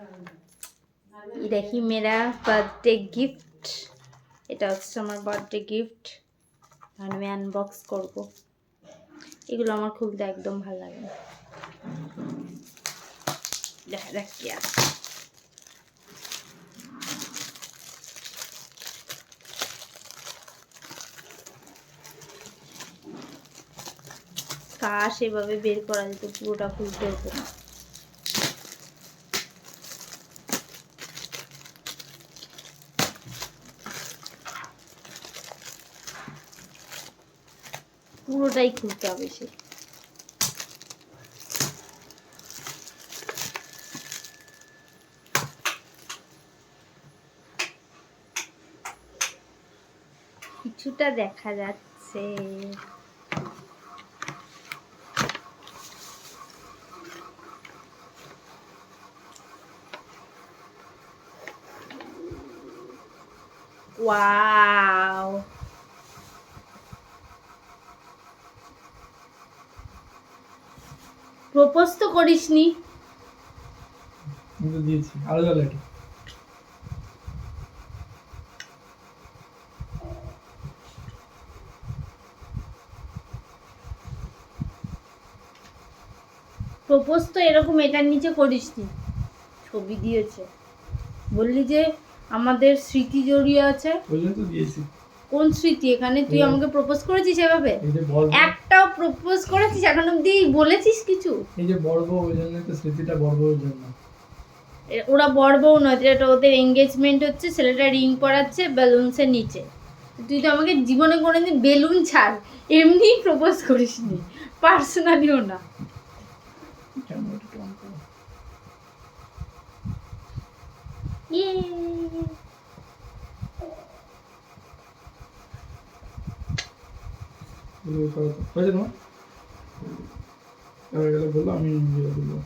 ये देखिए मेरा बर्थडे गिफ्ट এটা হচ্ছে আমার বার্থডে গিফট আমি আনবক্স করব এগুলো আমার খুলতে একদম ভালো লাগে না দেখ কি আছে কাশ এভাবে বের করা যেত পুরোটা খুলতে হতো না পুরোটাই খুলতে হবে সে কিছুটা দেখা যাচ্ছে ওয়াও প্রপোজ তো করিসনি আমি তো দিয়েছি আলাদা লাগে প্রপোজ তো এরকম এটার নিচে করিসনি ছবি দিয়েছে বললি যে আমাদের স্মৃতি জড়িয়ে আছে বললেন তো দিয়েছি কোন স্মৃতি এখানে তুই আমাকে প্রপোজ করেছিস এভাবে এই যে বর্ব একটাও প্রপোজ করেছিস এখন অবধি বলেছিস কিছু এই যে বর্ব ওই জন্য তো স্মৃতিটা বর্বর জন্য ওরা বড় বউ নয় এটা ওদের এঙ্গেজমেন্ট হচ্ছে ছেলেটা রিং পরাচ্ছে বেলুনসের নিচে তুই তো আমাকে জীবনে কোনোদিন বেলুন ছাড় এমনি প্রপোজ করিসনি পার্সোনালিও না হয়েছে তোমার বললো আমি বলবো